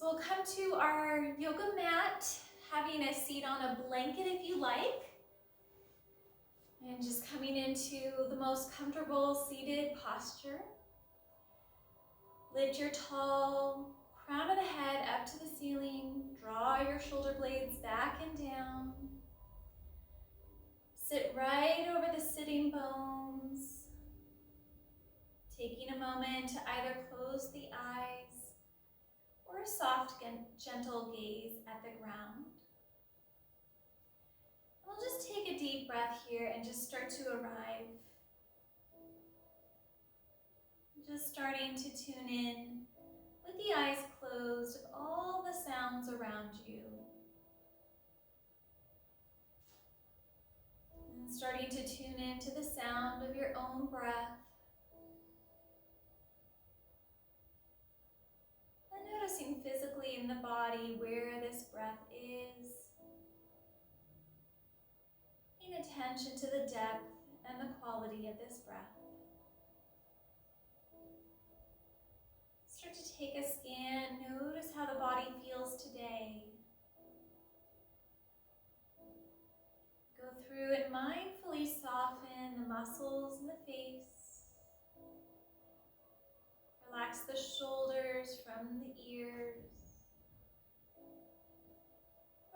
So we'll come to our yoga mat, having a seat on a blanket if you like. And just coming into the most comfortable seated posture. Lift your tall crown of the head up to the ceiling. Draw your shoulder blades back and down. Sit right over the sitting bones. Taking a moment to either close the eyes or a soft, gentle gaze at the ground. We'll just take a deep breath here and just start to arrive. Just starting to tune in with the eyes closed of all the sounds around you. And starting to tune into the sound of your own breath. And noticing physically in the body where this breath is. Paying attention to the depth and the quality of this breath. Start to take a scan. Notice how the body feels today. Go through and mindfully soften the muscles in the face. Relax the shoulders from the ears.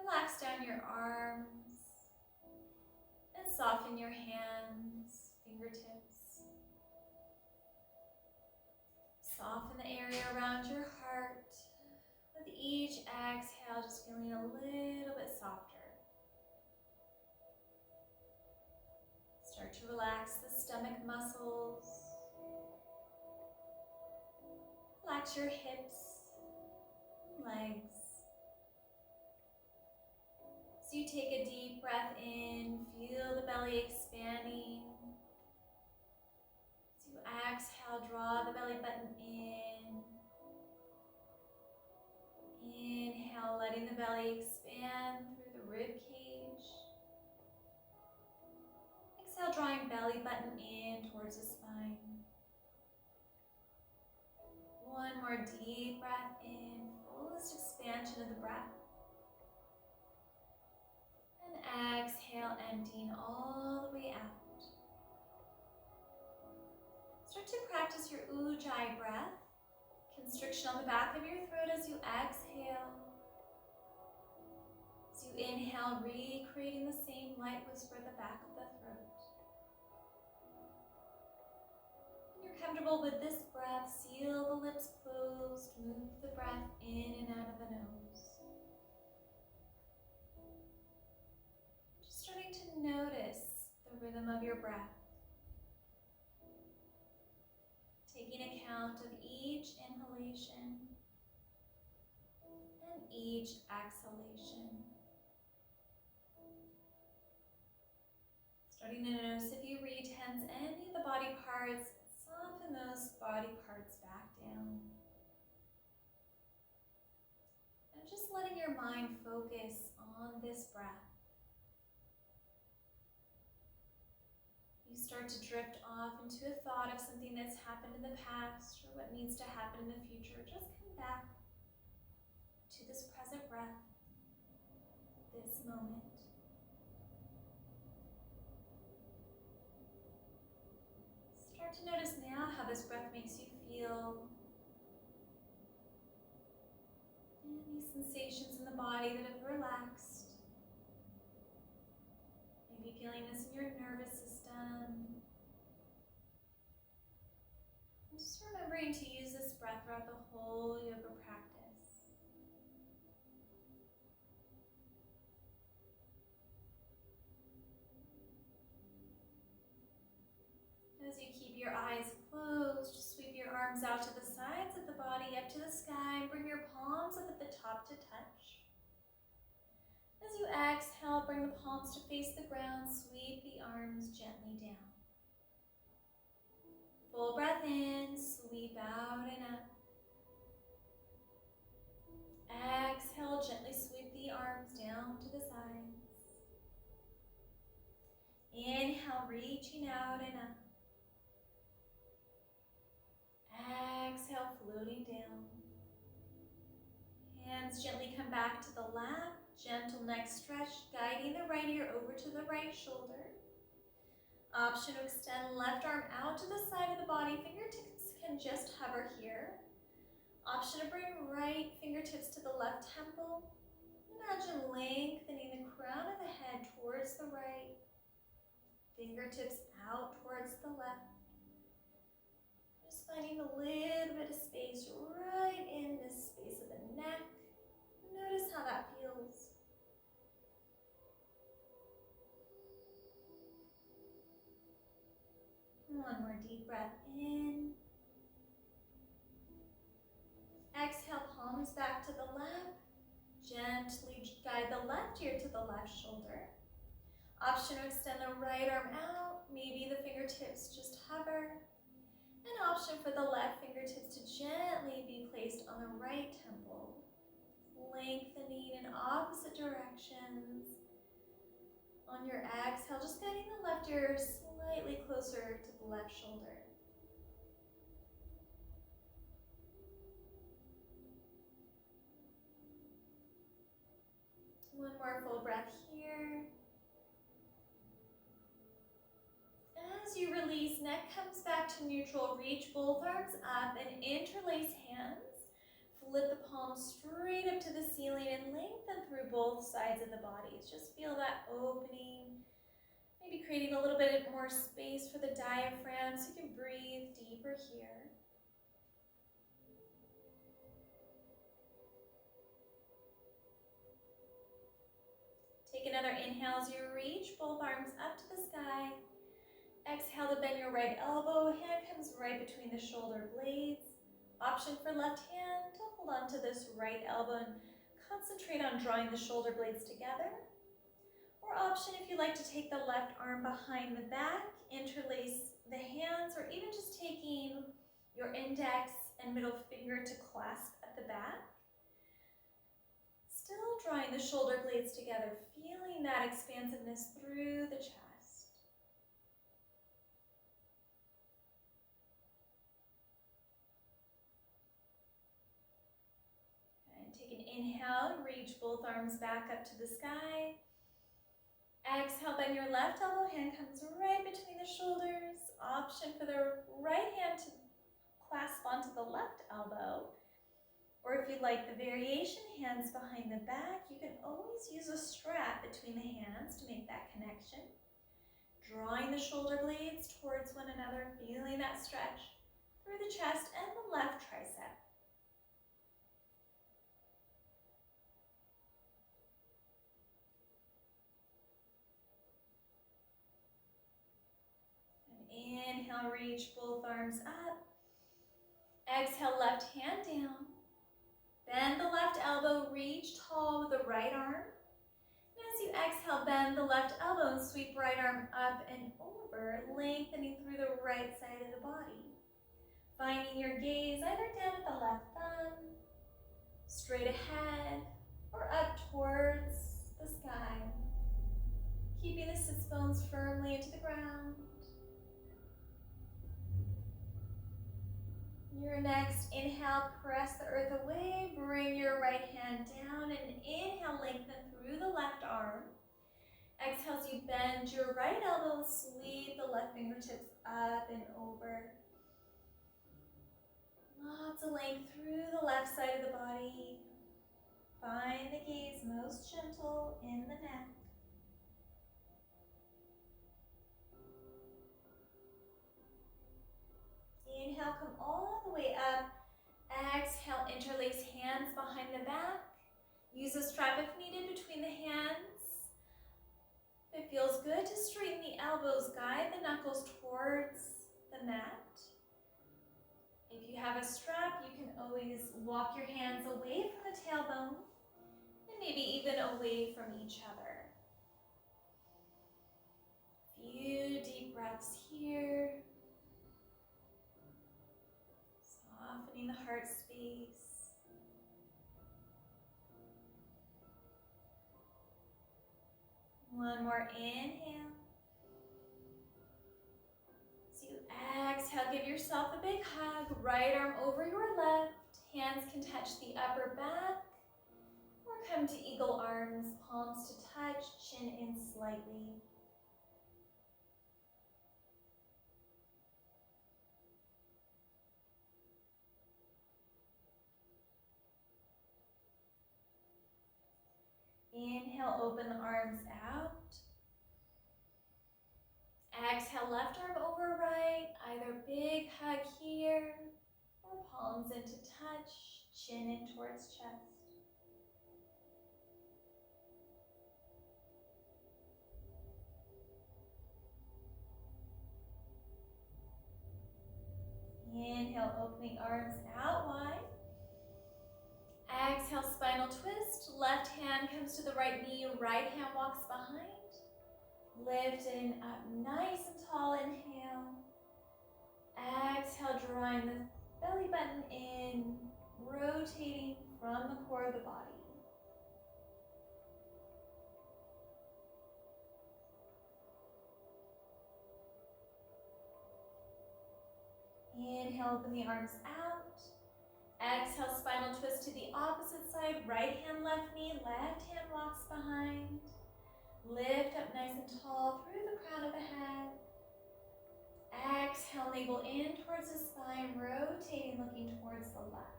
Relax down your arms. And soften your hands, fingertips. Soften the area around your heart. With each exhale, just feeling a little bit softer. Start to relax the stomach muscles. Relax your hips, legs. So you take a deep breath in, feel the belly expanding. As you exhale, draw the belly button in. Inhale, letting the belly expand through the rib cage. Exhale, drawing belly button in towards the spine. One more deep breath in, fullest expansion of the breath. And exhale, emptying all the way out. Start to practice your ujjayi breath. Constriction on the back of your throat as you exhale. As you inhale, recreating the same light whisper at the back of the throat. When you're comfortable with this breath, seal the lips closed, move the breath in and out of the nose. Just starting to notice the rhythm of your breath. Taking account of each inhalation and each exhalation. Starting to notice if you retense any of the body parts, soften those body parts back down. And just letting your mind focus on this breath. You start to drift off into a thought of something that's happened in the past or what needs to happen in the future. Just come back to this present breath, this moment. Start to notice now how this breath makes you feel. Any sensations in the body that have relaxed. Maybe feeling this in your nervous system. And just remembering to use this breath throughout the whole yoga practice. As you keep your eyes closed, just sweep your arms out to the sides of the body, up to the sky. Bring your palms up at the top to touch. As you exhale, bring the palms to face the ground. Sweep the arms gently down. Full breath in, sweep out and up. Exhale, gently sweep the arms down to the sides. Inhale, reaching out and up. Exhale, floating down. Hands gently come back to the lap. Gentle neck stretch, guiding the right ear over to the right shoulder. Option to extend left arm out to the side of the body. Fingertips can just hover here. Option to bring right fingertips to the left temple. Imagine lengthening the crown of the head towards the right. Fingertips out towards the left. Just finding a little bit of space right in this space of the neck. Notice how that feels. One more deep breath in. Exhale, palms back to the lap. Gently guide the left ear to the left shoulder. Option to extend the right arm out. Maybe the fingertips just hover. An option for the left fingertips to gently be placed on the right temple, lengthening in opposite directions. On your exhale, just guiding the left ear slightly closer to the left shoulder. One more full breath here. As you release, neck comes back to neutral. Reach both arms up and interlace hands. Flip the palms straight up to the ceiling and lengthen through both sides of the body. Just feel that opening. Maybe creating a little bit more space for the diaphragm so you can breathe deeper here. Take another inhale as you reach both arms up to the sky. Exhale to bend your right elbow. Hand comes right between the shoulder blades. Option for left hand to hold on to this right elbow and concentrate on drawing the shoulder blades together. Or option if you like to take the left arm behind the back, interlace the hands, or even just taking your index and middle finger to clasp at the back. Still drawing the shoulder blades together, feeling that expansiveness through the chest. Take an inhale, reach both arms back up to the sky. Exhale, bend your left elbow, hand comes right between the shoulders. Option for the right hand to clasp onto the left elbow. Or if you like the variation, hands behind the back, you can always use a strap between the hands to make that connection. Drawing the shoulder blades towards one another, feeling that stretch through the chest and the left tricep. Inhale, reach both arms up. Exhale, left hand down. Bend the left elbow, reach tall with the right arm. And as you exhale, bend the left elbow and sweep right arm up and over, lengthening through the right side of the body. Finding your gaze either down at the left thumb, straight ahead, or up towards the sky. Keeping the sits bones firmly into the ground. Your next inhale, press the earth away, bring your right hand down, and inhale, lengthen through the left arm. Exhale as you bend your right elbow, sweep the left fingertips up and over. Lots of length through the left side of the body. Find the gaze most gentle in the neck. Inhale, come all the way up. Exhale, interlace hands behind the back. Use a strap if needed between the hands. If it feels good to straighten the elbows, guide the knuckles towards the mat. If you have a strap, you can always walk your hands away from the tailbone and maybe even away from each other. Few deep breaths here. Softening the heart space. One more inhale. As you exhale, give yourself a big hug. Right arm over your left. Hands can touch the upper back. come to eagle arms, palms to touch, chin in slightly. Inhale, open the arms out. Exhale, left arm over right, either big hug here or palms into touch, chin in towards chest. Inhale, opening arms out wide. Exhale, spinal twist. Left hand comes to the right knee, right hand walks behind. Lifting up nice and tall, inhale. Exhale, drawing the belly button in, rotating from the core of the body. Inhale, open the arms out. Exhale, spinal twist to the opposite side. Right hand, left knee, left hand walks behind. Lift up nice and tall through the crown of the head. Exhale, navel in towards the spine, rotating, looking towards the left.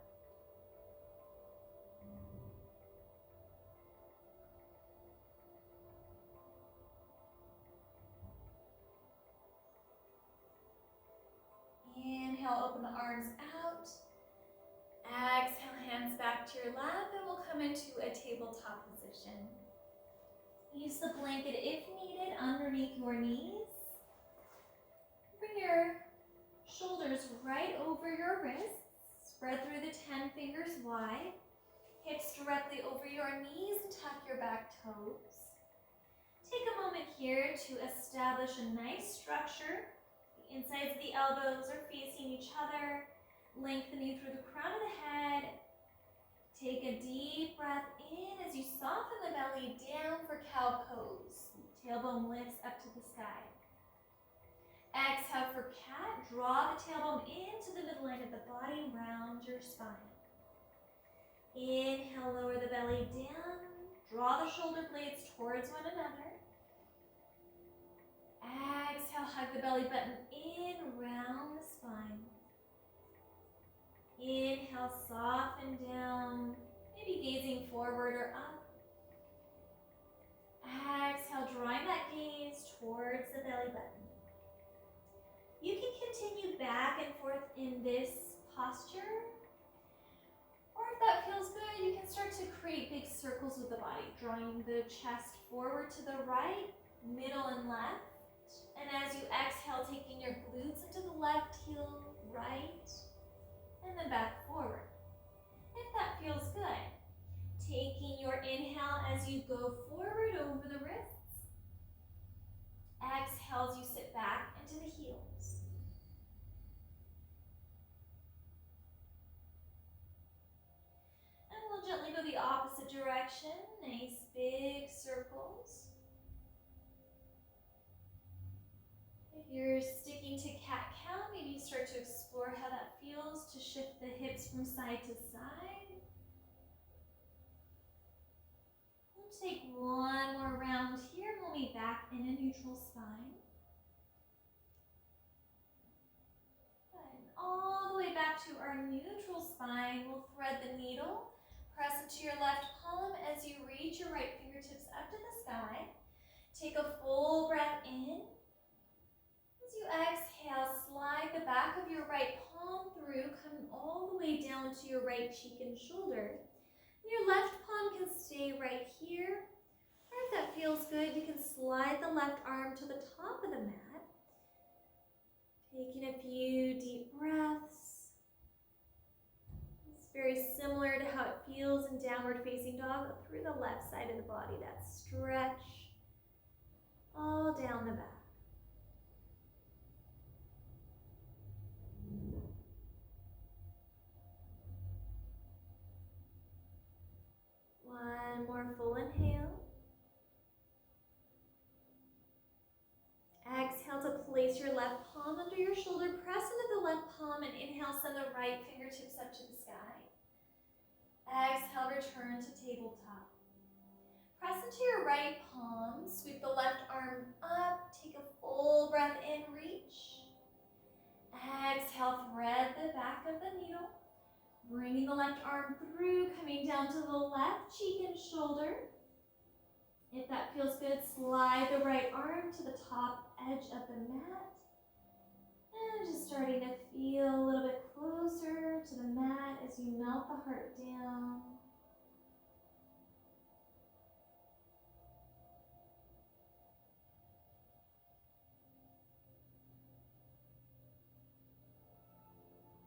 Inhale, open the arms out. Exhale, hands back to your lap, and we'll come into a tabletop position. Use the blanket if needed underneath your knees. Bring your shoulders right over your wrists. Spread through the 10 fingers wide. Hips directly over your knees and tuck your back toes. Take a moment here to establish a nice structure. The insides of the elbows are facing each other, lengthening through the crown of the head. Take a deep breath in as you soften the belly down for cow pose. Tailbone lifts up to the sky. Exhale for cat. Draw the tailbone into the midline of the body, round your spine. Inhale, lower the belly down. Draw the shoulder blades towards one another. Exhale, hug the belly button in, round the spine. Inhale, soften down, maybe gazing forward or up. Exhale, drawing that gaze towards the belly button. You can continue back and forth in this posture. Or if that feels good, you can start to create big circles with the body, drawing the chest forward to the right, middle and left. And as you exhale, taking your glutes into the left heel, right, and then back forward. If that feels good, taking your inhale as you go forward over the wrists. Exhale as you sit back into the heels. And we'll gently go the opposite direction. Nice big circles. If you're sticking to cat-cow, maybe you start to explore how that feels to shift the hips from side to side. We'll take one more round here and we'll be back in a neutral spine. And all the way back to our neutral spine, we'll thread the needle. Press into your left palm as you reach your right fingertips up to the sky. Take a full breath in. As you exhale, slide the back of your right palm through, coming all the way down to your right cheek and shoulder. Your left palm can stay right here, or if that feels good, you can slide the left arm to the top of the mat. Taking a few deep breaths. It's very similar to how it feels in downward facing dog through the left side of the body, that stretch all down the back. One more full inhale. Exhale to place your left palm under your shoulder. Press into the left palm and inhale, send the right fingertips up to the sky. Exhale, return to tabletop. into your right palm. Sweep the left arm up. Take a full breath in, reach. Exhale, thread the back of the needle. Bringing the left arm through, coming down to the left cheek and shoulder. If that feels good, slide the right arm to the top edge of the mat. And just starting to feel a little bit closer to the mat as you melt the heart down.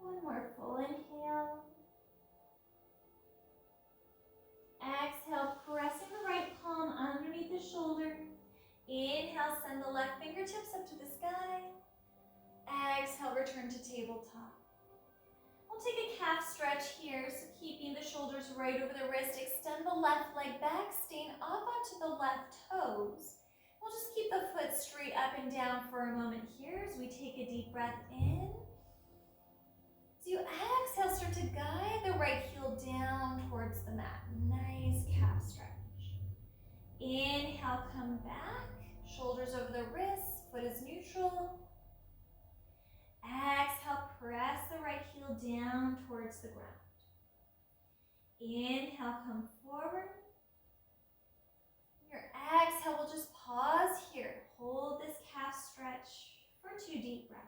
One more full inhale. Exhale, pressing the right palm underneath the shoulder. Inhale, send the left fingertips up to the sky. Exhale, return to tabletop. We'll take a calf stretch here, so keeping the shoulders right over the wrist. Extend the left leg back, staying up onto the left toes. We'll just keep the foot straight up and down for a moment here as we take a deep breath in. As you exhale, start to guide the right heel down towards the mat. Nice calf stretch. Inhale, come back. Shoulders over the wrists, foot is neutral. Exhale, press the right heel down towards the ground. Inhale, come forward. Your exhale, we'll just pause here. Hold this calf stretch for 2 deep breaths.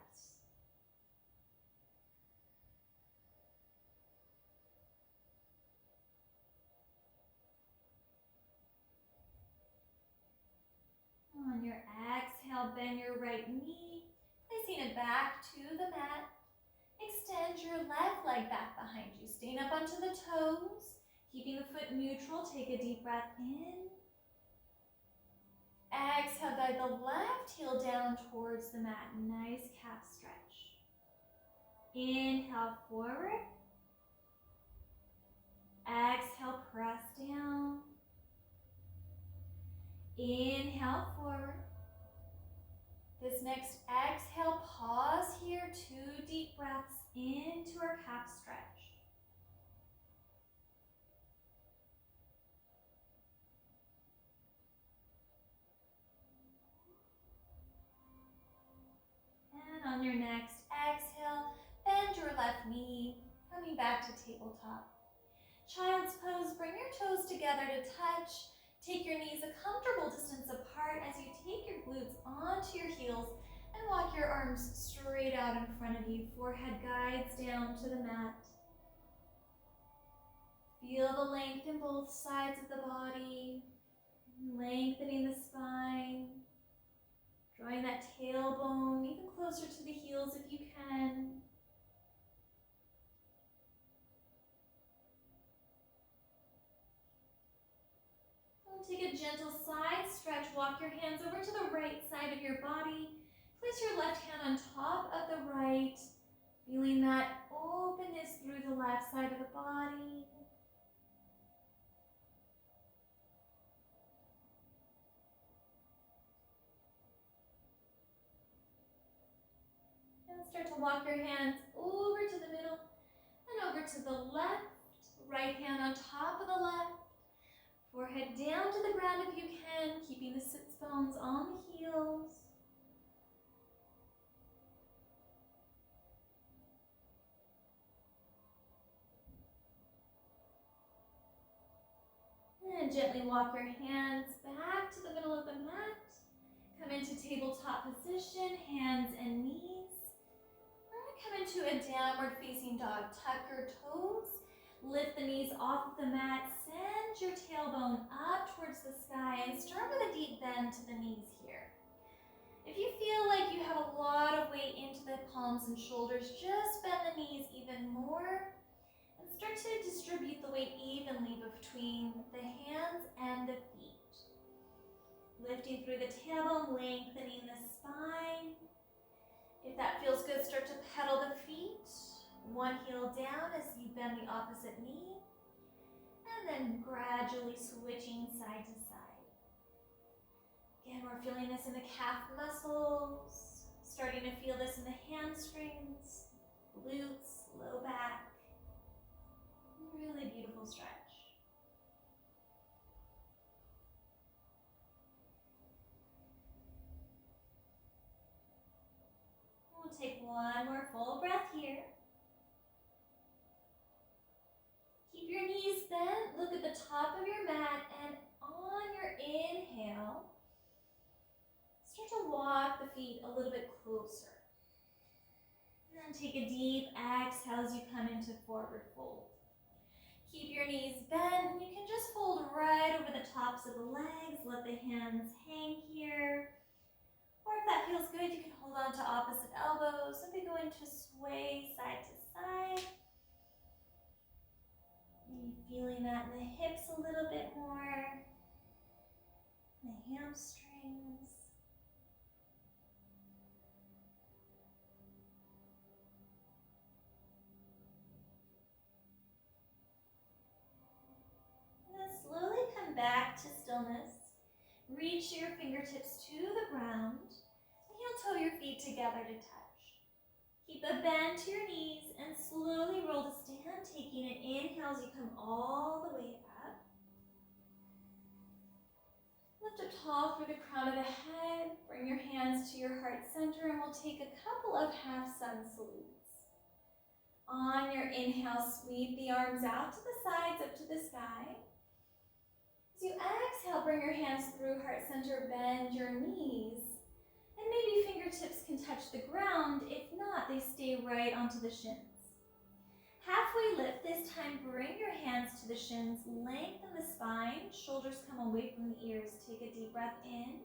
On your exhale, bend your right knee, placing it back to the mat. Extend your left leg back behind you, staying up onto the toes, keeping the foot neutral. Take a deep breath in. Exhale, guide the left heel down towards the mat. Nice calf stretch. Inhale, forward. Exhale, press down. Inhale, forward. This next exhale, pause here, 2 deep breaths into our calf stretch. And on your next exhale, bend your left knee, coming back to tabletop. Child's pose, bring your toes together to touch. Take your knees a comfortable distance apart as you take your glutes onto your heels and walk your arms straight out in front of you. Forehead guides down to the mat. Feel the length in both sides of the body, lengthening the spine, drawing that tailbone even closer to the heels if you can. Take a gentle side stretch. Walk your hands over to the right side of your body. Place your left hand on top of the right, feeling that openness through the left side of the body. And start to walk your hands over to the middle and over to the left. Right hand on top of the left. Forehead down to the ground if you can, keeping the sits bones on the heels. And gently walk your hands back to the middle of the mat. Come into tabletop position, hands and knees. Come into a downward facing dog. Tuck your toes. Lift the knees off of the mat, send your tailbone up towards the sky, and start with a deep bend to the knees here. If you feel like you have a lot of weight into the palms and shoulders, just bend the knees even more and start to distribute the weight evenly between the hands and the feet. Lifting through the tailbone, lengthening the spine. If that feels good, start to pedal the feet. One heel down as you bend the opposite knee, and then gradually switching side to side. Again, we're feeling this in the calf muscles, starting to feel this in the hamstrings, glutes, low back. Really beautiful stretch. one more full breath here. Keep your knees bent, look at the top of your mat, and on your inhale, start to walk the feet a little bit closer. And then take a deep exhale as you come into forward fold. Keep your knees bent, and you can just fold right over the tops of the legs. Let the hands hang here. Or if that feels good, you can hold on to opposite elbows. Simply go into sway side to side. Maybe feeling that in the hips a little bit more. The hamstrings. Slowly come back to stillness. Reach your fingertips to the ground and heel-toe your feet together to touch. Keep a bend to your knees and slowly roll to stand, taking an inhale as you come all the way up. Lift up tall through the crown of the head. Bring your hands to your heart center and we'll take a couple of half sun salutes. On your inhale, sweep the arms out to the sides, up to the sky. As you exhale, bring your hands through heart center, bend your knees, and maybe fingertips can touch the ground. If not, they stay right onto the shins. Halfway lift, this time bring your hands to the shins, lengthen the spine, shoulders come away from the ears. Take a deep breath in.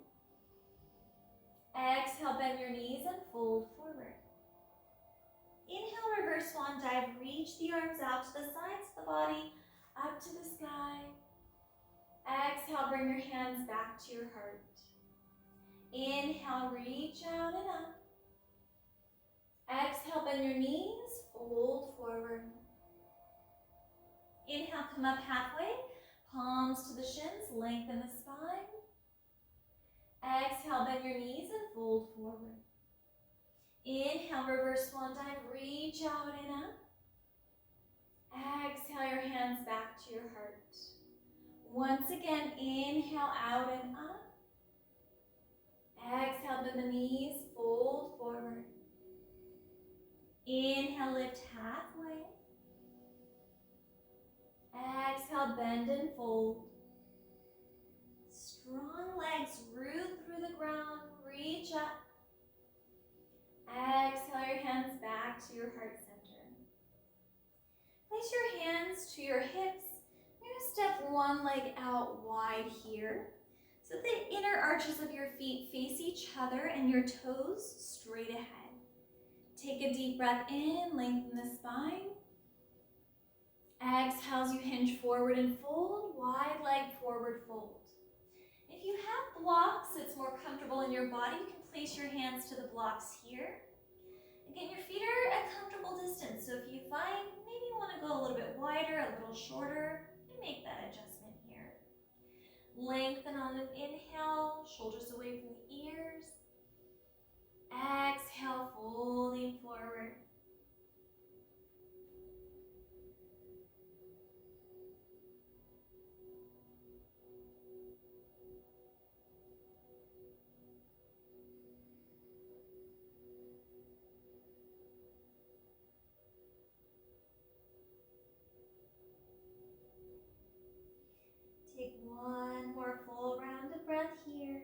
Exhale, bend your knees and fold forward. Inhale, reverse swan dive, reach the arms out to the sides of the body, up to the sky. Exhale, bring your hands back to your heart. Inhale, reach out and up. Exhale, bend your knees, fold forward. Inhale, come up halfway, palms to the shins, lengthen the spine. Exhale, bend your knees and fold forward. Inhale, reverse swan dive, reach out and up. Exhale, your hands back to your heart. Once again, inhale out and up. Exhale, bend the knees, fold forward. Inhale, lift halfway. Exhale, bend and fold. Strong legs, root through the ground, reach up. Exhale, your hands back to your heart center. Place your hands to your hips. You're going to step one leg out wide here. So the inner arches of your feet face each other and your toes straight ahead. Take a deep breath in, lengthen the spine. Exhale as you hinge forward and fold, wide leg forward fold. If you have blocks, it's more comfortable in your body, you can place your hands to the blocks here. Again, your feet are at a comfortable distance, so if you find maybe you want to go a little bit wider, a little shorter, you make that adjustment here. Lengthen on an inhale, shoulders away from the ears. Exhale, folding forward. Take one more full round of breath here.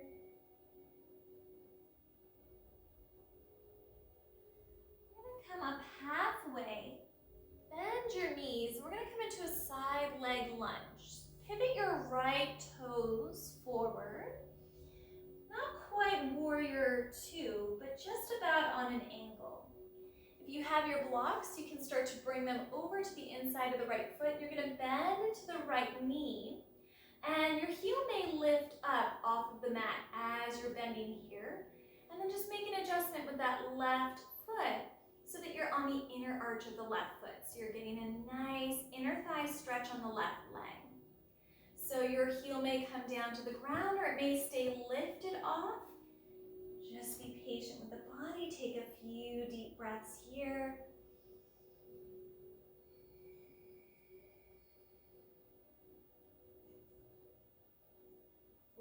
We're going to come up halfway, bend your knees. We're going to come into a side leg lunge. Pivot your right toes forward. Not quite warrior two, but just about on an angle. If you have your blocks, you can start to bring them over to the inside of the right foot. You're going to bend to the right knee. And your heel may lift up off of the mat as you're bending here. And then just make an adjustment with that left foot so that you're on the inner arch of the left foot. So you're getting a nice inner thigh stretch on the left leg. So your heel may come down to the ground or it may stay lifted off. Just be patient with the body. Take a few deep breaths here.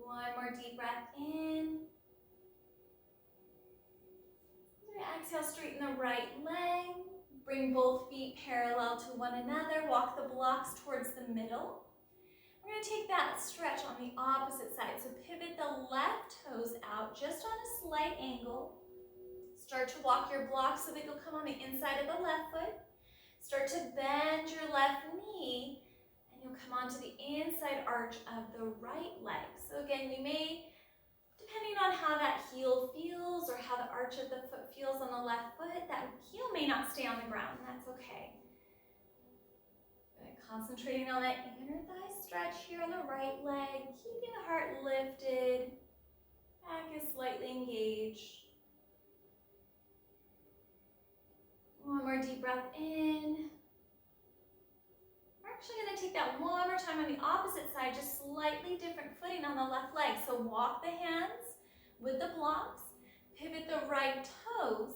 One more deep breath in. Exhale, straighten the right leg. Bring both feet parallel to one another. Walk the blocks towards the middle. We're going to take that stretch on the opposite side. So pivot the left toes out just on a slight angle. Start to walk your blocks so that you'll come on the inside of the left foot. Start to bend your left knee, and you'll come onto the inside arch of the right leg. So again, you may, depending on how that heel feels or how the arch of the foot feels on the left foot, that heel may not stay on the ground, and that's okay. Concentrating on that inner thigh stretch here on the right leg, keeping the heart lifted, back is slightly engaged. One more deep breath in. We're actually going to take that one more time on the opposite side, just slightly different footing on the left leg. So walk the hands with the blocks, pivot the right toes,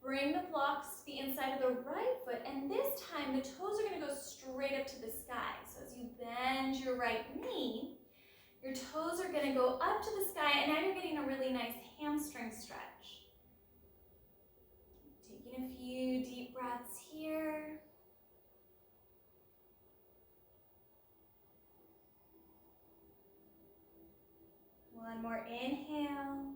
bring the blocks to the inside of the right foot, and this time the toes are going to go straight up to the sky. So as you bend your right knee, your toes are going to go up to the sky, and now you're getting a really nice hamstring stretch. Taking a few deep breaths here. One more inhale.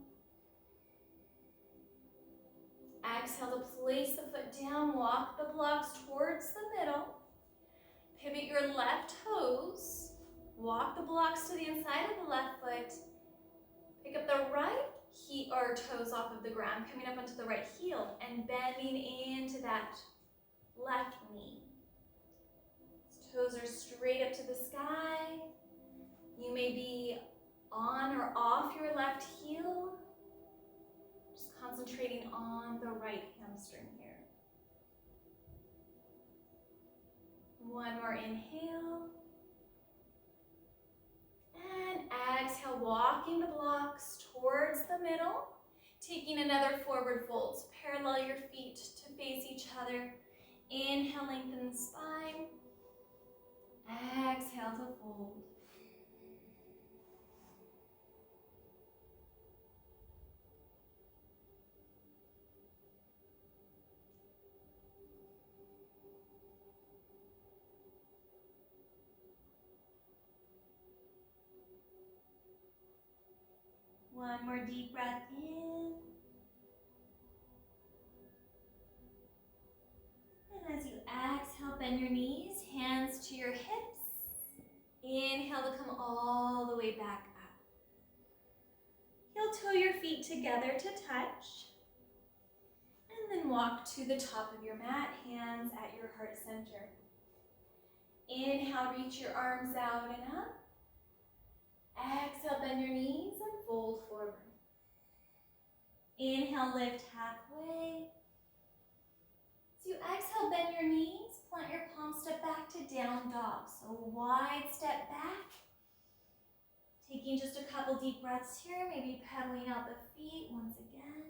Exhale to place the foot down, walk the blocks towards the middle. Pivot your left toes, walk the blocks to the inside of the left foot. Pick up the right toes off of the ground, coming up onto the right heel and bending into that left knee. Toes are straight up to the sky. You may be on or off your left heel. Just concentrating on the right hamstring here. One more inhale. And exhale, walking the blocks towards the middle. Taking another forward fold. So parallel your feet to face each other. Inhale, lengthen the spine. Exhale to fold. One more deep breath in. And as you exhale, bend your knees, hands to your hips. Inhale to come all the way back up. Heel toe your feet together to touch. And then walk to the top of your mat, hands at your heart center. Inhale, reach your arms out and up. Exhale, bend your knees and fold forward. Inhale, lift halfway. As you exhale, bend your knees, plant your palms, step back to down dog. So wide step back. Taking just a couple deep breaths here, maybe pedaling out the feet once again.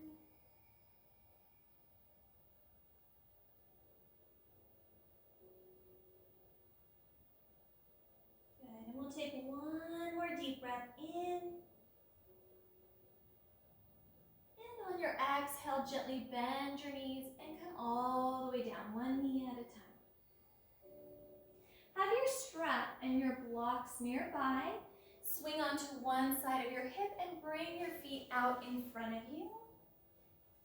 Good, and we'll take one more deep breath in. And on your exhale, gently bend your knees and come all the way down, one knee at a time. Have your strap and your blocks nearby. Swing onto one side of your hip and bring your feet out in front of you.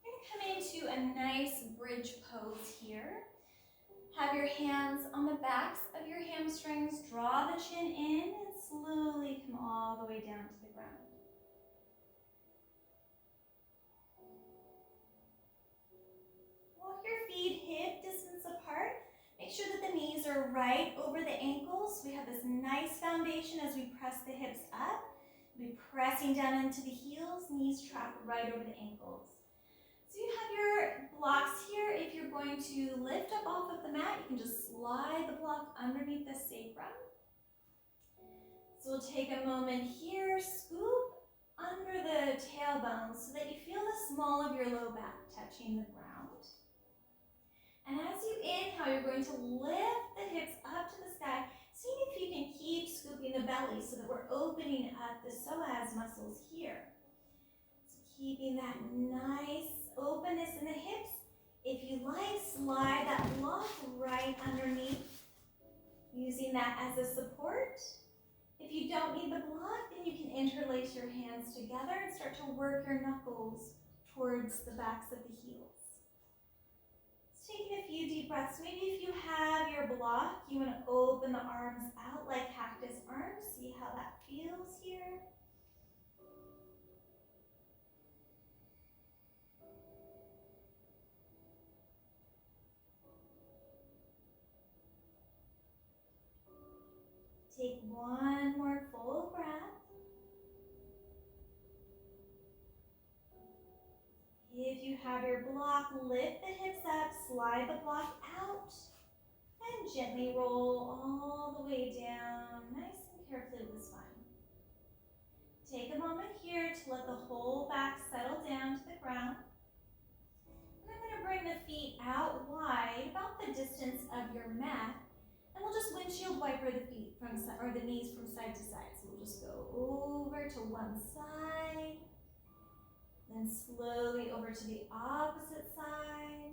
You're going to come into a nice bridge pose here. Have your hands on the backs of your hamstrings. Draw the chin in and slowly come all the way down to the ground. Walk your feet hip distance apart. Make sure that the knees are right over the ankles. We have this nice foundation as we press the hips up. We'll be pressing down into the heels, knees track right over the ankles. So you have your blocks here. If you're going to lift up off of the mat, you can just slide the block underneath the sacrum. So we'll take a moment here, scoop under the tailbone so that you feel the small of your low back touching the ground. And as you inhale, you're going to lift the hips up to the sky, seeing if you can keep scooping the belly so that we're opening up the psoas muscles here. So keeping that nice openness in the hips If you like, slide that block right underneath, using that as a support. If you don't need the block, then you can interlace your hands together and start to work your knuckles towards the backs of the heels. Just taking a few deep breaths. Maybe if you have your block, you want to open the arms out like cactus arms. See how that feels here. Take one more full breath. If you have your block, lift the hips up, slide the block out, and gently roll all the way down, nice and carefully with the spine. Take a moment here to let the whole back settle down to the ground. And I'm going to bring the feet out wide, about the distance of your mat. And we'll just windshield wiper the feet or the knees from side to side. So we'll just go over to one side, then slowly over to the opposite side.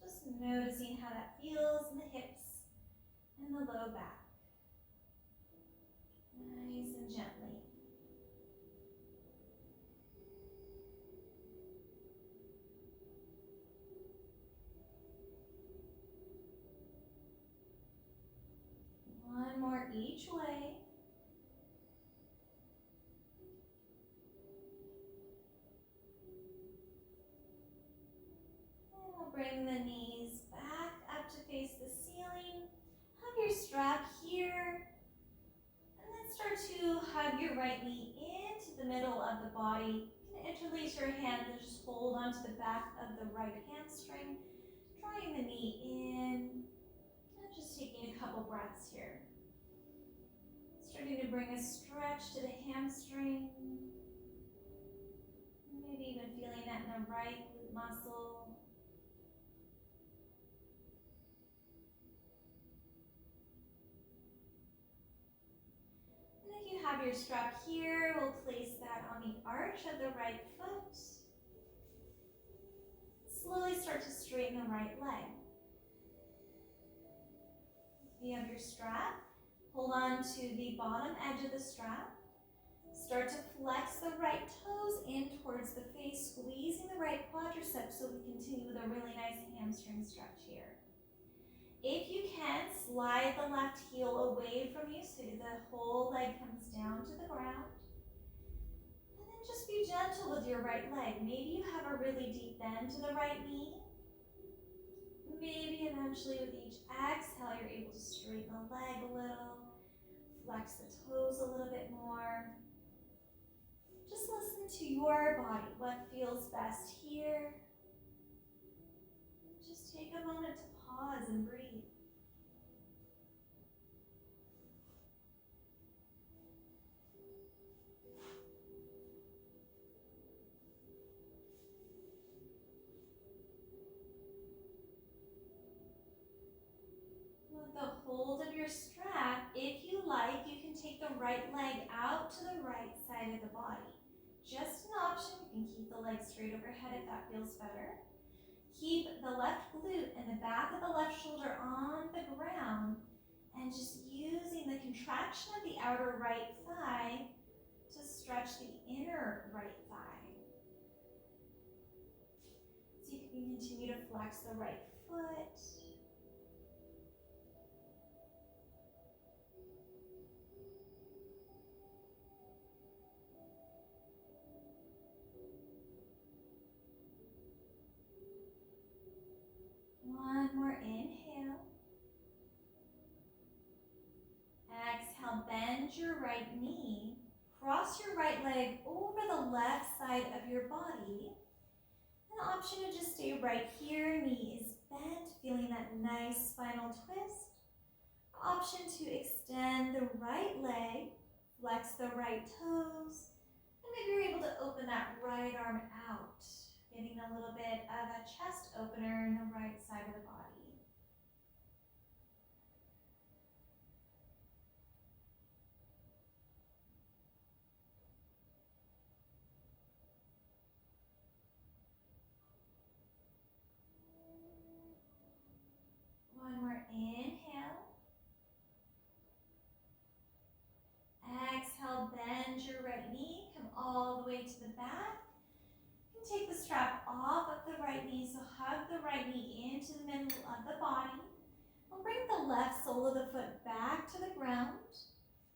Just noticing how that feels in the hips and the low back. Nice and gently. One more each way. And we'll bring the knees back up to face the ceiling. Hug your strap here. And then start to hug your right knee into the middle of the body. You can interlace your hands and just hold onto the back of the right hamstring, drawing the knee in. And just taking a couple breaths here. Starting to bring a stretch to the hamstring. Maybe even feeling that in the right glute muscle. And if you have your strap here, we'll place that on the arch of the right foot. Slowly start to straighten the right leg. If you have your strap, hold on to the bottom edge of the strap. Start to flex the right toes in towards the face, squeezing the right quadriceps so we continue with a really nice hamstring stretch here. If you can, slide the left heel away from you so the whole leg comes down to the ground. And then just be gentle with your right leg. Maybe you have a really deep bend to the right knee. Maybe eventually with each exhale, you're able to straighten the leg a little, flex the toes a little bit more. Just listen to your body, what feels best here. Just take a moment to pause and breathe. With the hold of your strap, if you like, you can take the right leg out to the right side of the body. Just an option. You can keep the leg straight overhead if that feels better. Keep the left glute and the back of the left shoulder on the ground and just using the contraction of the outer right thigh to stretch the inner right thigh. So you can continue to flex the right foot. One more inhale. Exhale, bend your right knee. Cross your right leg over the left side of your body. An option to just stay right here, knee is bent, feeling that nice spinal twist. Option to extend the right leg, flex the right toes, and maybe you're able to open that right arm out, getting a little bit of a chest opener in the right side of the body. middle of the body. We'll bring the left sole of the foot back to the ground.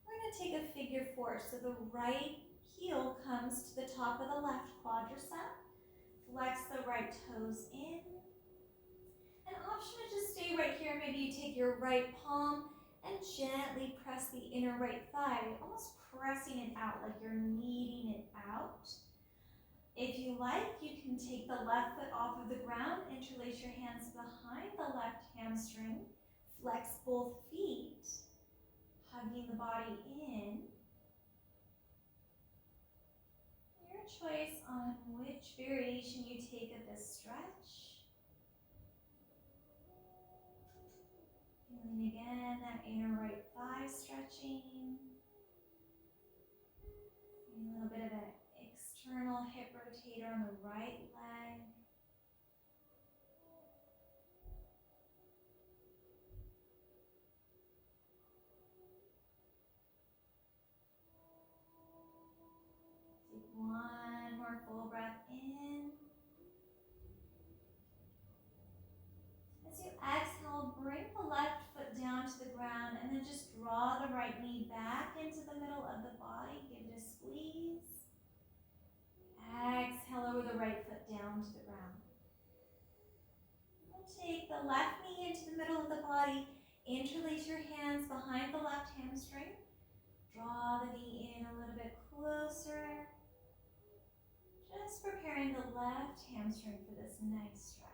We're going to take a figure four. So the right heel comes to the top of the left quadricep. Flex the right toes in. An option is just stay right here. Maybe you take your right palm and gently press the inner right thigh, almost pressing it out like you're kneading it out. If you like, you can take the left foot off of the ground, interlace your hands behind the left hamstring, flex both feet, hugging the body in. Your choice on which variation you take of this stretch. Feeling again that inner right thigh stretching. And a little bit of an external hip rotator on the right leg. Take one more full breath in. As you exhale, bring the left foot down to the ground and then just draw the right knee back into the middle of the body. Give it a squeeze. Exhale, lower the right foot down to the ground. We'll take the left knee into the middle of the body. Interlace your hands behind the left hamstring. Draw the knee in a little bit closer. Just preparing the left hamstring for this nice stretch.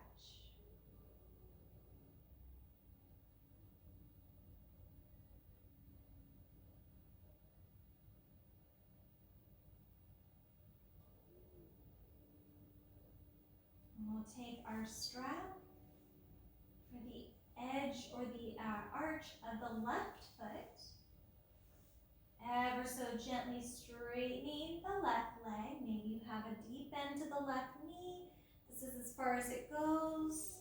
We'll take our strap for the edge or the arch of the left foot. Ever so gently straightening the left leg. Maybe you have a deep bend to the left knee. This is as far as it goes.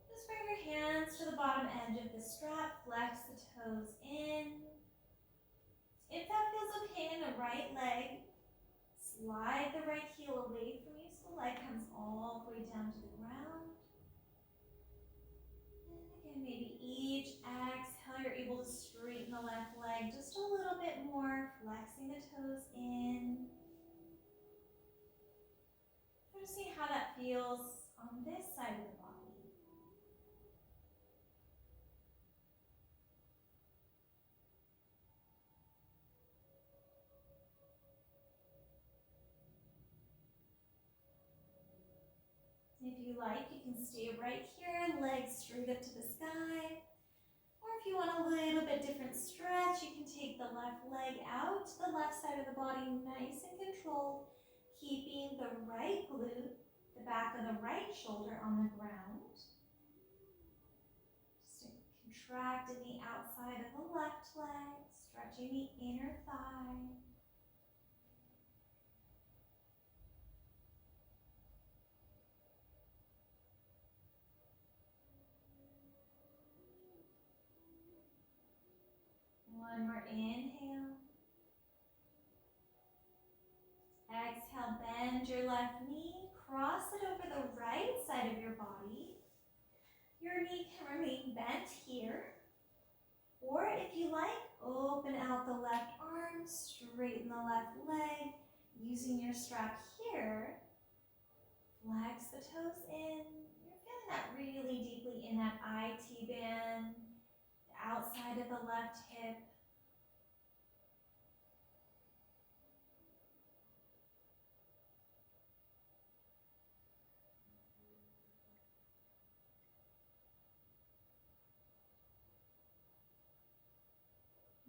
Just bring your hands to the bottom edge of the strap. Flex the toes in. If that feels okay in the right leg, slide the right heel away from you so the leg comes all the way down to the ground. And again, maybe each exhale, you're able to straighten the left leg just a little bit more, flexing the toes in. Just see how that feels on this side of the body. If you like, you can stay right here, legs straight up to the sky. Or if you want a little bit different stretch, you can take the left leg out to the left side of the body, nice and controlled, keeping the right glute, the back of the right shoulder on the ground. Just contracting the outside of the left leg, stretching the inner thigh. One more inhale. Exhale, bend your left knee, cross it over the right side of your body. Your knee can remain bent here. Or if you like, open out the left arm, straighten the left leg, using your strap here. Flex the toes in. You're feeling that really deeply in that IT band, the outside of the left hip.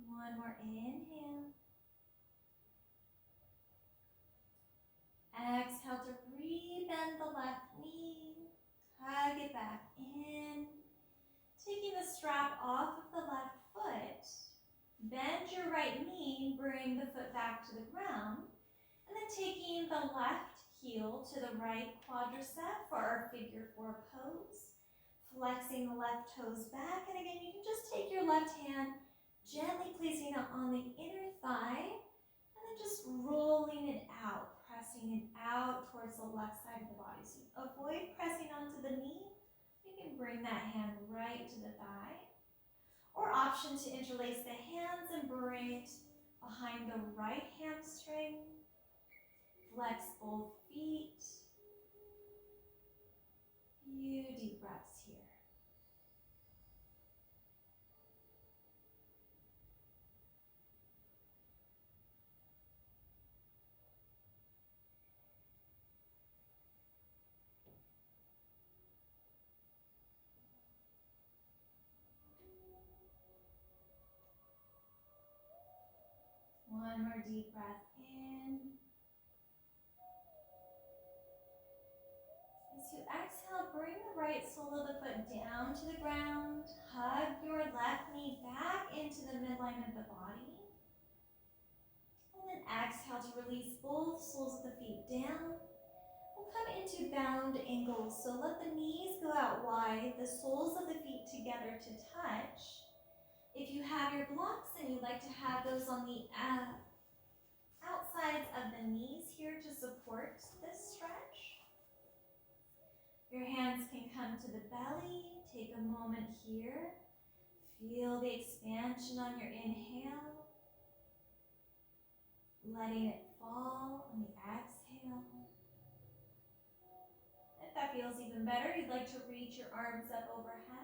One more inhale. Exhale to re-bend the left knee. Hug it back in. Taking the strap off of the left foot. Bend your right knee, bring the foot back to the ground. And then taking the left heel to the right quadricep for our figure four pose. Flexing the left toes back. And again, you can just take your left hand, gently placing it on the inner thigh, and then just rolling it out, pressing it out towards the left side of the body. So avoid pressing onto the knee. You can bring that hand right to the thigh. Or option to interlace the hands and bring it behind the right hamstring. Flex both feet. Few deep breaths here. One more deep breath in. As you exhale, bring the right sole of the foot down to the ground. Hug your left knee back into the midline of the body. And then exhale to release both soles of the feet down. We'll come into bound angles. So let the knees go out wide, the soles of the feet together to touch. If you have your blocks and you'd like to have those on the outsides of the knees here to support this stretch. Your hands can come to the belly. Take a moment here. Feel the expansion on your inhale. Letting it fall on the exhale. If that feels even better, you'd like to reach your arms up overhead.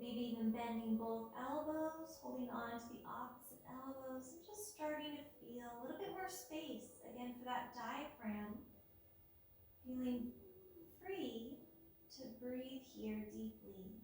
Maybe even bending both elbows, holding on to the opposite elbows, and just starting to feel a little bit more space, again, for that diaphragm. Feeling free to breathe here deeply.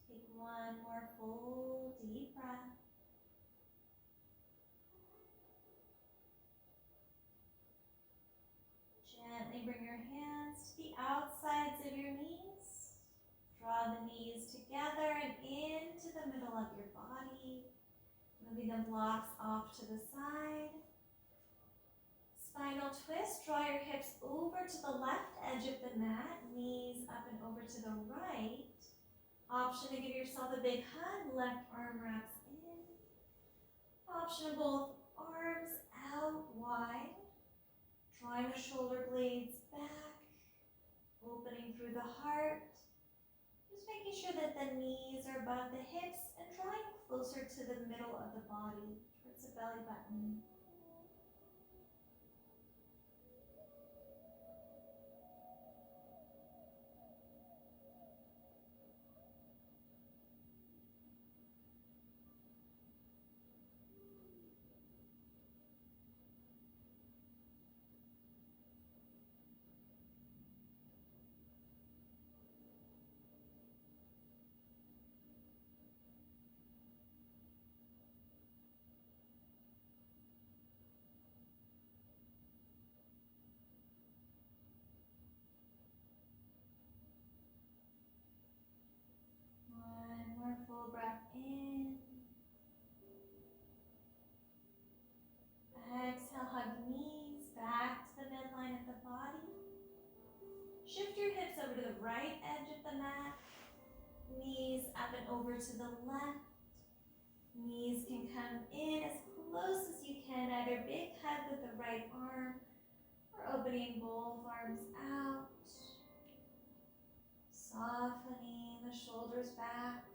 Take one more full deep breath. Gently bring your hands to the outsides of your knees. Draw the knees together and into the middle of your body. Moving the blocks off to the side. Spinal twist. Draw your hips over to the left edge of the mat. Knees up and over to the right. Option to give yourself a big hug. Left arm wraps in. Option of both arms out wide. Drawing the shoulder blades back. Opening through the heart. Just making sure that the knees are above the hips and drawing closer to the middle of the body, towards the belly button. One more full breath in. Exhale, hug knees back to the midline of the body. Shift your hips over to the right edge of the mat. Knees up and over to the left. Knees can come in as close as you can, either big hug with the right arm or opening both arms out. Softening the shoulders back.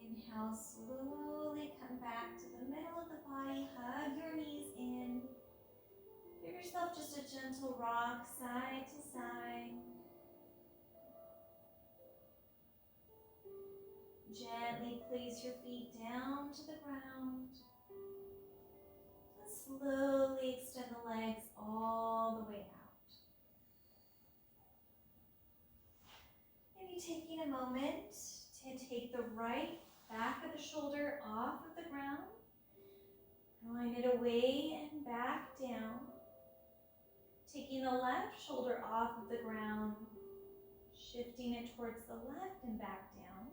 Inhale, slowly come back to the middle of the body. Hug your knees in. Give yourself just a gentle rock side to side. Gently place your feet down to the ground. And slowly extend the legs all the way out. Maybe taking a moment to take the right back of the shoulder off of the ground. Drawing it away and back down. Taking the left shoulder off of the ground. Shifting it towards the left and back down.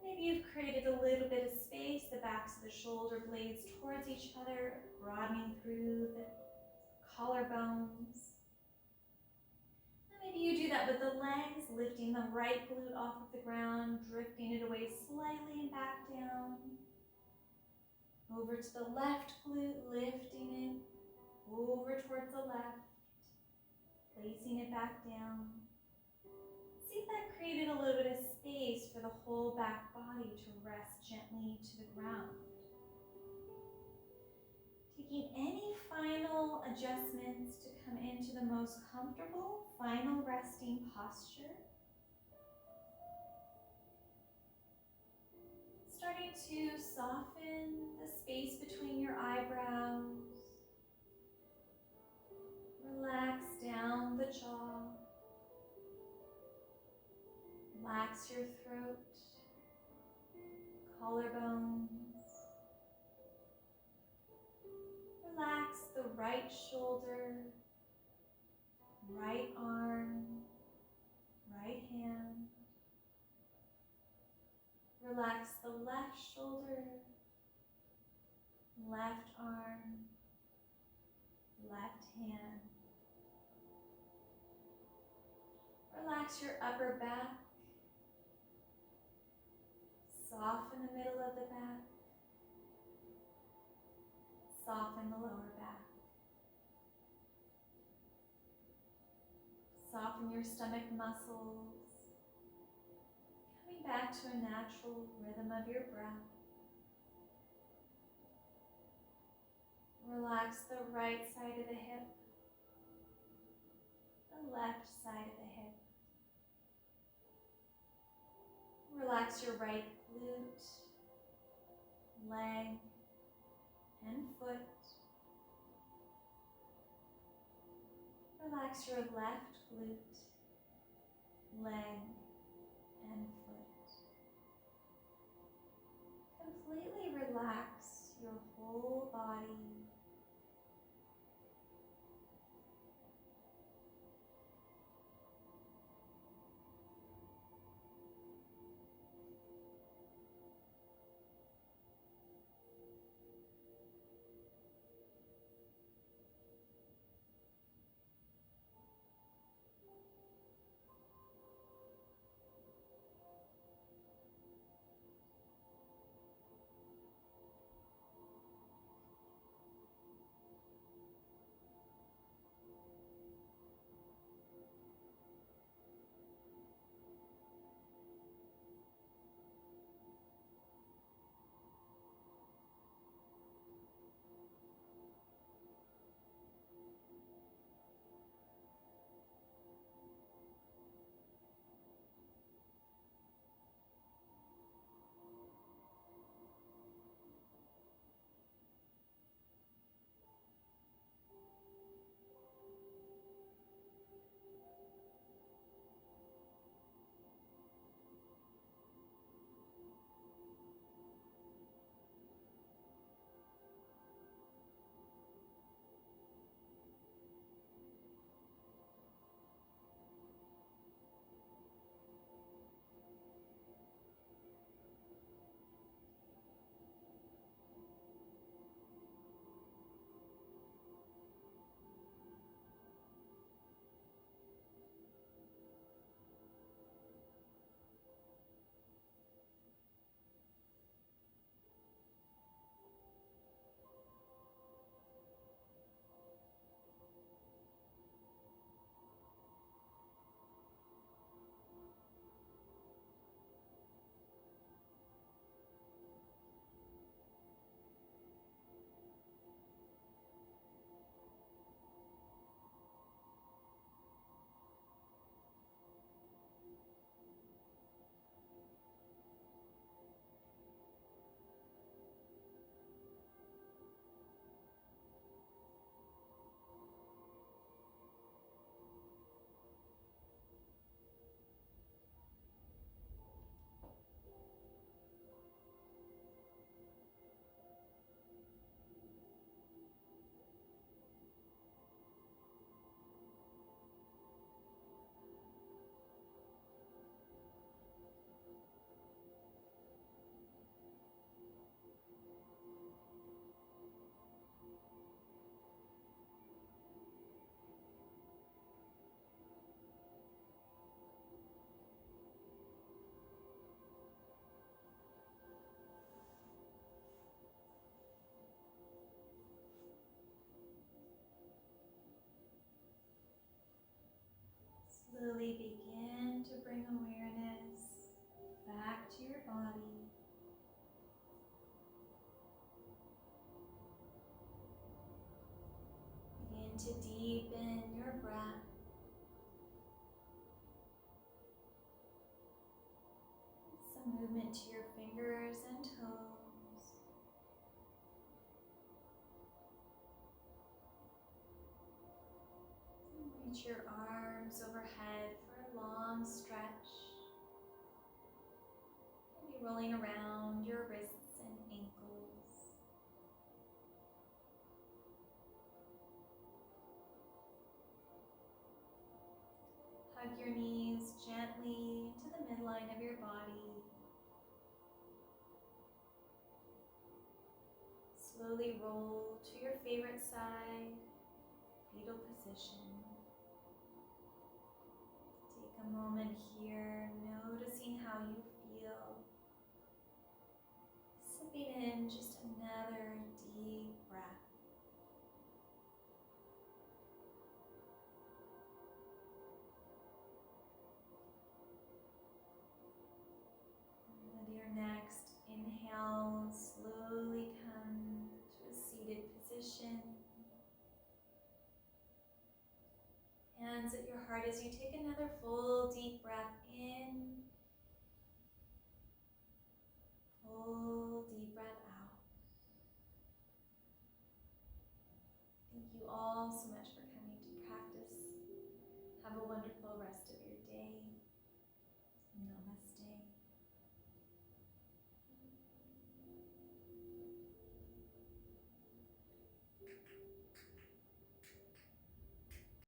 Maybe you've created a little bit of space, the backs of the shoulder blades towards each other, broadening through the collarbones. And maybe you do that with the legs, lifting the right glute off of the ground, drifting it away slightly and back down. Over to the left glute, lifting it over towards the left, placing it back down. See if that created a little bit of space for the whole back body to rest gently to the ground. Taking any final adjustments to come into the most comfortable final resting posture. Starting to soften the space between your eyebrows. Relax down the jaw. Relax your throat, collarbones. Relax the right shoulder, right arm, right hand. Relax the left shoulder, left arm, left hand. Relax your upper back. Soften the middle of the back. Soften the lower back. Soften your stomach muscles. Coming back to a natural rhythm of your breath. Relax the right side of the hip. The left side of the hip. Relax your right glute, leg, and foot. Relax your left glute, leg, and foot. Completely relax your whole body. slowly begin to bring awareness back to your body. Begin to deepen your breath. Some movement to your fingers and toes. And reach your arms overhead for a long stretch. Maybe rolling around your wrists and ankles. Hug your knees gently to the midline of your body. Slowly roll to your favorite side, fetal position. Take a moment here, noticing how you feel. Sipping in just another deep breath. With your next inhale, slowly come to a seated position. Hands at your heart as you take another full deep breath in. Full deep breath